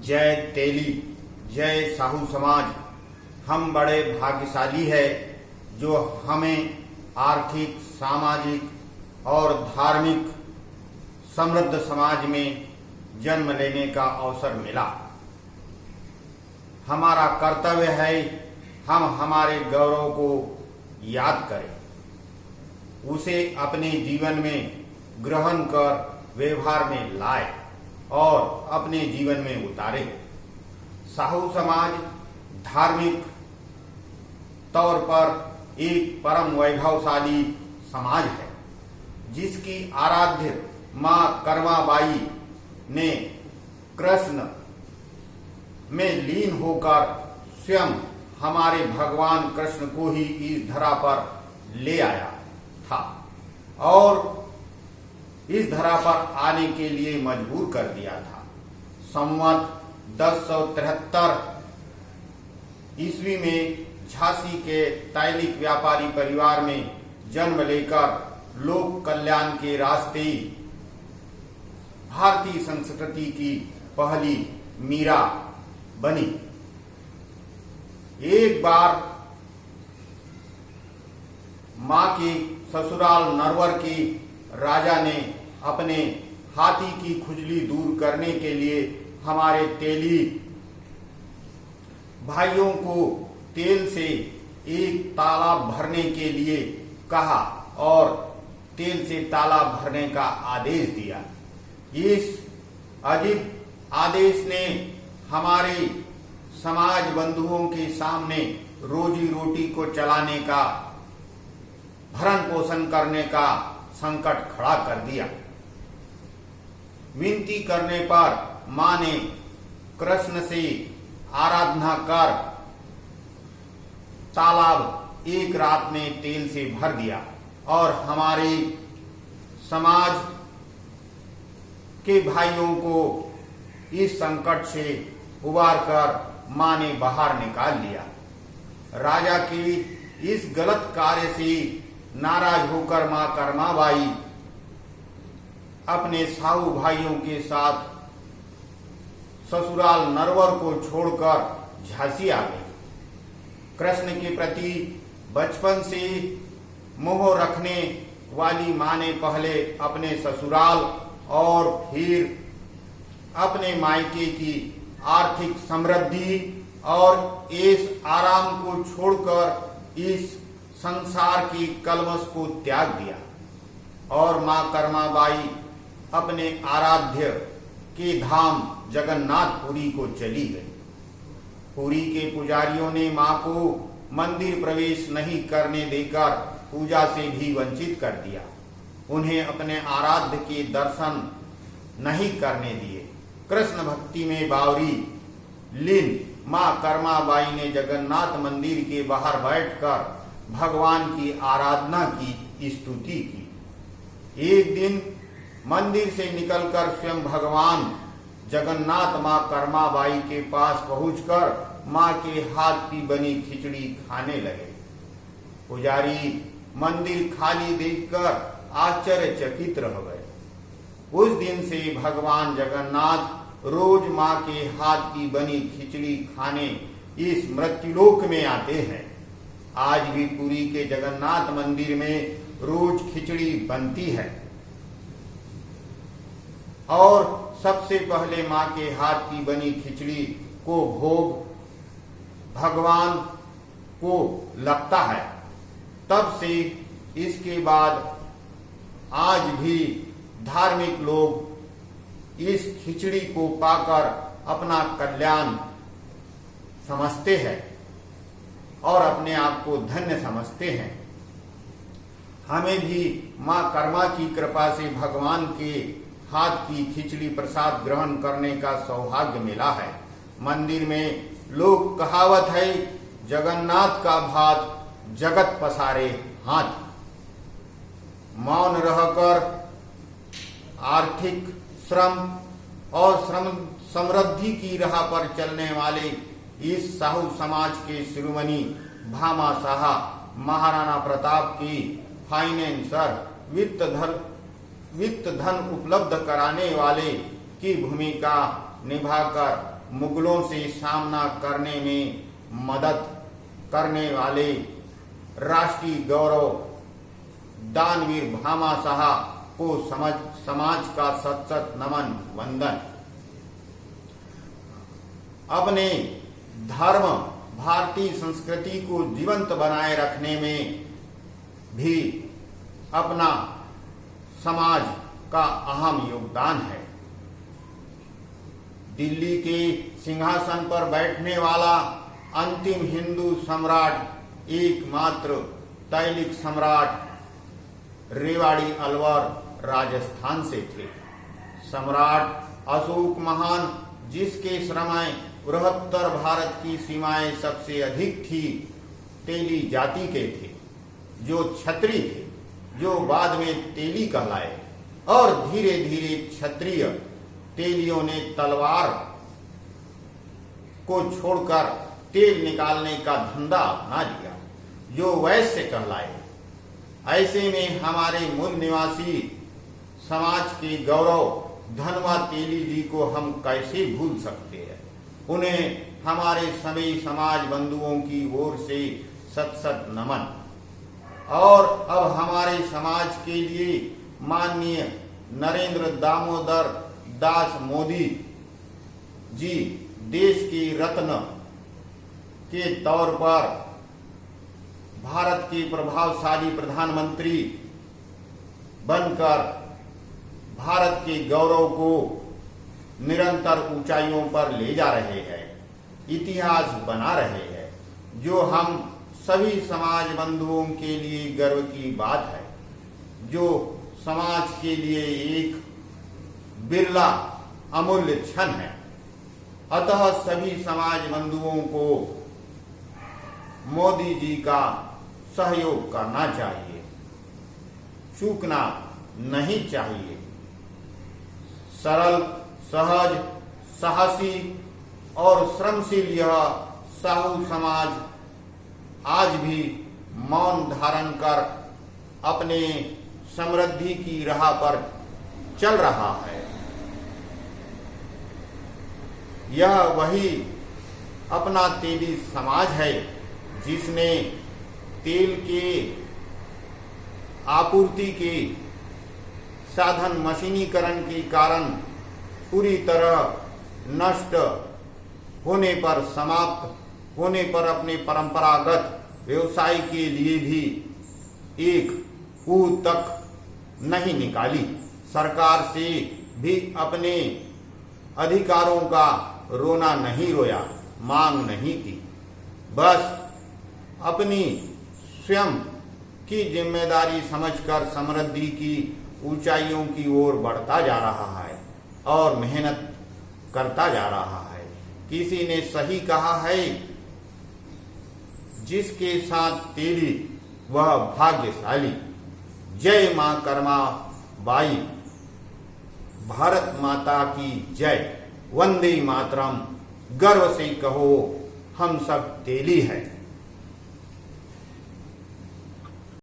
जय तेली, जय साहू समाज। हम बड़े भाग्यशाली है जो हमें आर्थिक, सामाजिक और धार्मिक समृद्ध समाज में जन्म लेने का अवसर मिला। हमारा कर्तव्य है हम हमारे गौरव को याद करें, उसे अपने जीवन में ग्रहण कर व्यवहार में लाए और अपने जीवन में उतारे। साहू समाज धार्मिक तौर पर एक परम वैभवशाली समाज है, जिसकी आराध्य मां कर्माबाई ने कृष्ण में लीन होकर स्वयं हमारे भगवान कृष्ण को ही इस धरा पर ले आया था और इस धरा पर आने के लिए मजबूर कर दिया था। संवत 1073 ईस्वी में झांसी के तैलिक व्यापारी परिवार में जन्म लेकर लोक कल्याण के रास्ते भारतीय संस्कृति की पहली मीरा बनी। एक बार मां के ससुराल नरवर की राजा ने अपने हाथी की खुजली दूर करने के लिए हमारे तेली भाइयों को तेल से एक तालाब भरने के लिए कहा और तेल से तालाब भरने का आदेश दिया। इस अजीब आदेश ने हमारे समाज बंधुओं के सामने रोजी रोटी को चलाने का, भरण पोषण करने का संकट खड़ा कर दिया। विनती करने पर मां ने कृष्ण से आराधना कर तालाब एक रात में तेल से भर दिया और हमारे समाज के भाइयों को इस संकट से उबार कर मां ने बाहर निकाल लिया। राजा के इस गलत कार्य से नाराज होकर मां कर्माबाई अपने साहू भाइयों के साथ ससुराल नरवर को छोड़कर झांसी आ गई। कृष्ण के प्रति बचपन से मोह रखने वाली मां ने पहले अपने ससुराल और फिर अपने मायके की आर्थिक समृद्धि और इस आराम को छोड़कर इस संसार की कलमश को त्याग दिया और मां कर्माबाई अपने आराध्य के धाम जगन्नाथपुरी को चली गई। पुरी के पुजारियों ने मां को मंदिर प्रवेश नहीं करने देकर पूजा से भी वंचित कर दिया। उन्हें अपने आराध्य के दर्शन नहीं करने दिए। कृष्ण भक्ति में बावरी लीन मां कर्माबाई ने जगन्नाथ मंदिर के बाहर बैठकर भगवान की आराधना की, स्तुति की। एक दिन मंदिर से निकलकर स्वयं भगवान जगन्नाथ मां कर्माबाई के पास पहुंचकर मां के हाथ की बनी खिचड़ी खाने लगे। पुजारी मंदिर खाली देखकर आश्चर्यचकित रह गए। उस दिन से भगवान जगन्नाथ रोज मां के हाथ की बनी खिचड़ी खाने इस मृत्युलोक में आते हैं। आज भी पुरी के जगन्नाथ मंदिर में रोज खिचड़ी बनती है और सबसे पहले मां के हाथ की बनी खिचड़ी को भोग भगवान को लगता है। तब से इसके बाद आज भी धार्मिक लोग इस खिचड़ी को पाकर अपना कल्याण समझते हैं और अपने आप को धन्य समझते हैं। हमें भी मां कर्मा की कृपा से भगवान के हाथ की खिचड़ी प्रसाद ग्रहण करने का सौभाग्य मिला है। मंदिर में लोग कहावत है, जगन्नाथ का भात जगत पसारे हाथ। मौन रहकर आर्थिक श्रम और समृद्धि की राह पर चलने वाले इस साहू समाज के शिरोमणि भामा साहा महाराणा प्रताप की फाइनेंसर वित्त धन उपलब्ध कराने वाले की भूमिका निभाकर मुगलों से सामना करने में मदद करने वाले राष्ट्रीय गौरव दानवीर भामा शाह को समाज का सत सत नमन वंदन। अपने धर्म भारतीय संस्कृति को जीवंत बनाए रखने में भी अपना समाज का अहम योगदान है। दिल्ली के सिंहासन पर बैठने वाला अंतिम हिंदू सम्राट एकमात्र तैलिक सम्राट रेवाड़ी अलवर राजस्थान से थे। सम्राट अशोक महान, जिसके समय बृहत्तर भारत की सीमाएं सबसे अधिक थी, तेली जाति के थे, जो क्षत्रिय थे, जो बाद में तेली कहलाए, और धीरे धीरे क्षत्रिय तेलियों ने तलवार को छोड़कर तेल निकालने का धंधा अपना लिया, जो वैश्य कहलाए। ऐसे में हमारे मूल निवासी समाज के गौरव धनवा तेली जी को हम कैसे भूल सकते हैं। उन्हें हमारे सभी समाज बंधुओं की ओर से सत सत नमन। और अब हमारे समाज के लिए माननीय नरेंद्र दामोदर दास मोदी जी देश के रत्न के तौर पर भारत के प्रभावशाली प्रधानमंत्री बनकर भारत के गौरव को निरंतर ऊंचाइयों पर ले जा रहे हैं, इतिहास बना रहे हैं, जो हम सभी समाज बंधुओं के लिए गर्व की बात है, जो समाज के लिए एक बिरला अमूल्य क्षण है। अतः सभी समाज बंधुओं को मोदी जी का सहयोग करना चाहिए, चूकना नहीं चाहिए। सरल, सहज, साहसी और श्रमशील यह साहू समाज आज भी मौन धारण कर अपने समृद्धि की राह पर चल रहा है। यह वही अपना तेली समाज है जिसने तेल के आपूर्ति के साधन मशीनीकरण के कारण पूरी तरह नष्ट होने पर, समाप्त होने पर अपने परंपरागत व्यवसाय के लिए भी एक पूह तक नहीं निकाली। सरकार से भी अपने अधिकारों का रोना नहीं रोया, मांग नहीं की, बस अपनी स्वयं की जिम्मेदारी समझकर समृद्धि की ऊंचाइयों की ओर बढ़ता जा रहा है और मेहनत करता जा रहा है। किसी ने सही कहा है, जिसके साथ तेली वह भाग्यशाली। जय मां कर्मा बाई, भारत माता की जय, वंदे मातरम। गर्व से कहो हम सब तेली हैं।